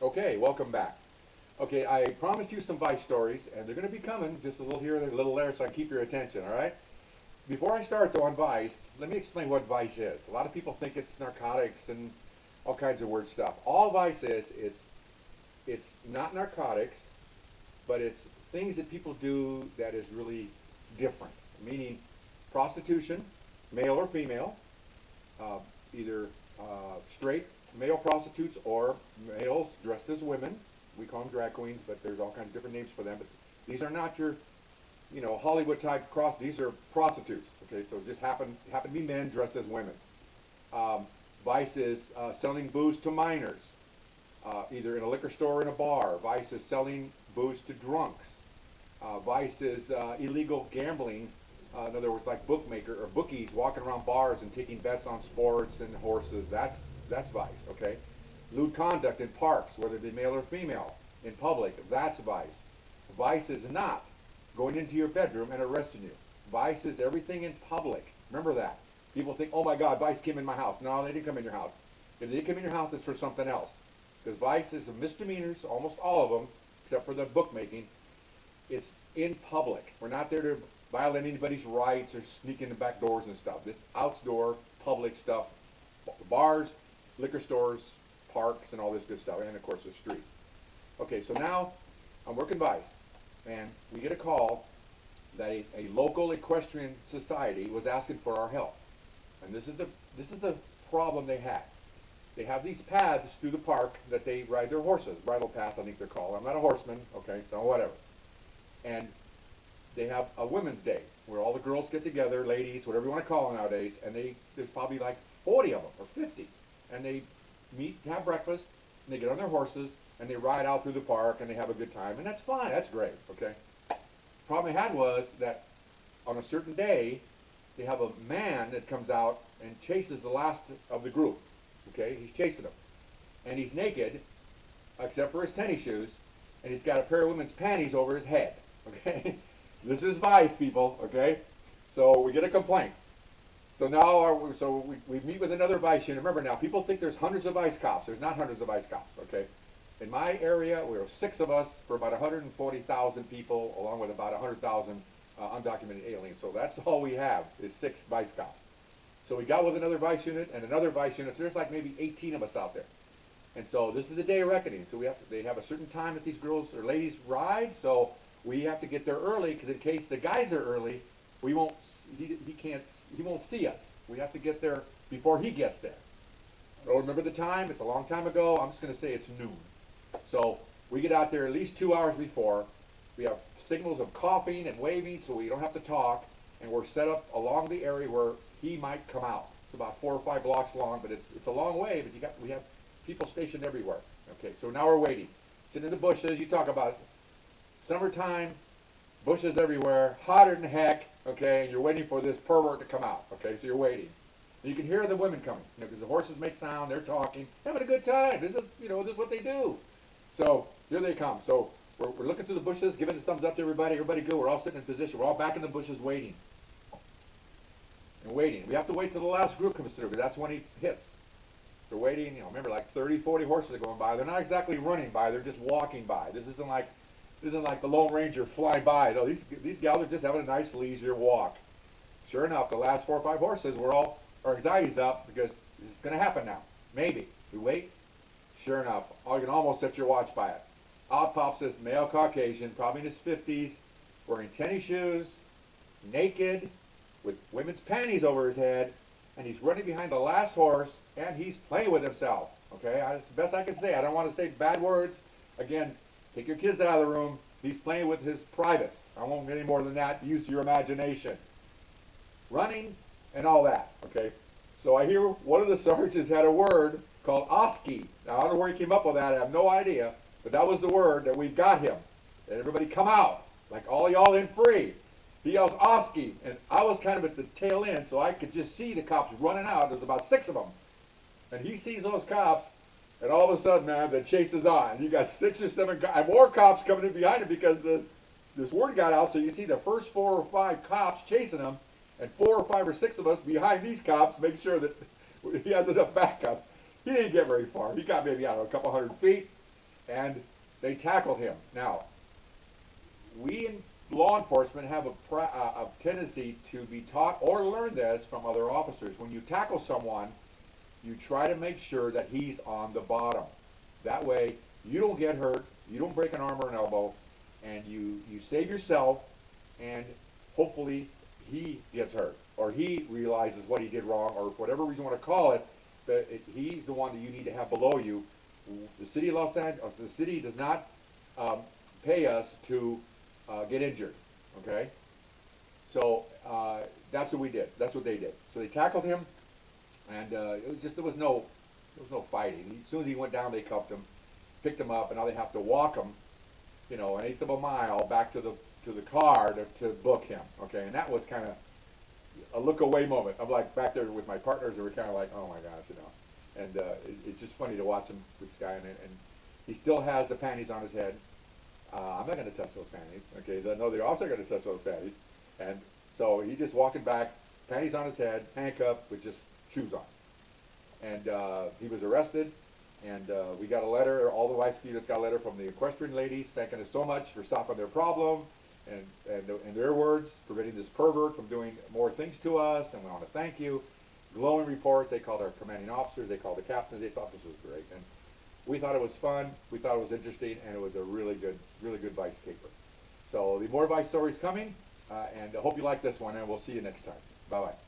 Okay, welcome back. Okay, I promised you some Vice stories, and they're going to be coming, just a little here and a little there, so I keep your attention, all right? Before I start, though, on Vice, let me explain what Vice is. A lot of people think it's narcotics and all kinds of weird stuff. All Vice is, it's not narcotics, but it's things that people do that is really different, meaning prostitution, male or female, uh, either straight male prostitutes or males dressed as women. We call them drag queens, but there's all kinds of different names for them. But these are not your, Hollywood type cross. These are prostitutes. Okay, so it just happen to be men dressed as women. Um, Vice is selling booze to minors, either in a liquor store or in a bar. Vice is selling booze to drunks. Vice is illegal gambling. In other words, like bookmaker or bookies walking around bars and taking bets on sports and horses. That's Vice. Okay. Lewd conduct in parks, whether it be male or female, in public. That's Vice. Vice is not going into your bedroom and arresting you. Vice is everything in public. Remember that. People think, oh my God, Vice came in my house. No, they didn't come in your house. If they did come in your house, it's for something else. Because Vice is misdemeanors, almost all of them, except for the bookmaking. It's in public. We're not there to violate anybody's rights or sneak in the back doors and stuff. It's outdoor public stuff. Bars, liquor stores, parks, and all this good stuff. And of course the street. Okay, so now I'm working Vice, and we get a call that a local equestrian society was asking for our help. And this is the problem they had. They have these paths through the park that they ride their horses. Bridle paths, I think they're called. I'm not a horseman, okay, so whatever. And they have a women's day where all the girls get together, ladies, whatever you want to call them nowadays, and there's probably like 40 of them or 50, and they meet, have breakfast, and they get on their horses and they ride out through the park and they have a good time, and that's fine, that's great, okay. Problem they had was that on a certain day they have a man that comes out and chases the last of the group, okay. He's chasing them, and he's naked except for his tennis shoes, and he's got a pair of women's panties over his head. Okay, this is Vice, people. Okay, so we get a complaint. So now, we meet with another Vice unit. Remember now, people think there's hundreds of Vice cops. There's not hundreds of Vice cops. Okay, in my area, we are 6 of us for about 140,000 people, along with about 100,000 undocumented aliens. So that's all we have is 6 Vice cops. So we got with another Vice unit and another Vice unit. So there's like maybe 18 of us out there. And so this is the day of reckoning. So they have a certain time that these girls or ladies ride. So we have to get there early because in case the guys are early, we won't. He won't see us. We have to get there before he gets there. I don't remember the time. It's a long time ago. I'm just going to say it's noon. So we get out there at least 2 hours before. We have signals of coughing and waving, so we don't have to talk. And we're set up along the area where he might come out. It's about 4 or 5 blocks long, but it's a long way. But we have people stationed everywhere. Okay, so now we're waiting. Sitting in the bushes. You talk about summertime, bushes everywhere, hotter than heck. Okay, and you're waiting for this pervert to come out. Okay, so you're waiting. And you can hear the women coming, because the horses make sound. They're talking, having a good time. This is what they do. So here they come. So we're looking through the bushes, giving the thumbs up to everybody. Everybody good. We're all sitting in position. We're all back in the bushes waiting and waiting. We have to wait till the last group comes through, because that's when he hits. They're waiting, remember, like 30, 40 horses are going by. They're not exactly running by, they're just walking by. This isn't like the Lone Ranger flying by. No, these gals are just having a nice leisure walk. Sure enough, the last 4 or 5 horses, our anxiety's up because this is going to happen now. Maybe. We wait. Sure enough, you can almost set your watch by it. Out pops this male Caucasian, probably in his 50s, wearing tennis shoes, naked, with women's panties over his head, and he's running behind the last horse, and he's playing with himself. Okay, that's the best I can say. I don't want to say bad words. Again, take your kids out of the room. He's playing with his privates. I won't get any more than that. Use your imagination. Running and all that. Okay, so I hear one of the sergeants had a word called Oski. Now, I don't know where he came up with that. I have no idea. But that was the word that we've got him. And everybody come out. Like all y'all in free. He yells Oski, and I was kind of at the tail end, so I could just see the cops running out. There's about 6 of them. And he sees those cops, and all of a sudden, man, the chase is on. You got 6 or 7 and more cops coming in behind him because this word got out. So you see the first 4 or 5 cops chasing him, and 4 or 5 or 6 of us behind these cops, make sure that he has enough backup. He didn't get very far. He got maybe, I don't know, a couple hundred feet. and they tackled him. Now, we in law enforcement have a tendency to be taught or learn this from other officers. When you tackle someone, you try to make sure that he's on the bottom. That way, you don't get hurt, you don't break an arm or an elbow, and you save yourself, and hopefully he gets hurt, or he realizes what he did wrong, or for whatever reason you want to call it, that he's the one that you need to have below you. The city of Los Angeles, the city does not pay us to get injured, okay? So that's what we did. That's what they did. So they tackled him, and it was just there was no fighting. As soon as he went down, they cuffed him, picked him up, and now they have to walk him, you know, an eighth of a mile back to the car to book him, okay? And that was kind of a look away moment. I'm like back there with my partners, and we're kind of like, oh my gosh, you know. And it's just funny to watch him, this guy, and he still has the panties on his head. I'm not going to touch those panties, okay? No, the officer going to touch those panties. And so he's just walking back, panties on his head, handcuffed with just shoes on. And he was arrested, and we got a letter, all the vice units got a letter from the equestrian ladies thanking us so much for stopping their problem, and in their words, preventing this pervert from doing more things to us, and we want to thank you. Glowing reports. They called our commanding officers, they called the captains, they thought this was great. And we thought it was fun, we thought it was interesting, and it was a really good vice caper. So the more vice stories coming, and I hope you like this one, and we'll see you next time. Bye-bye.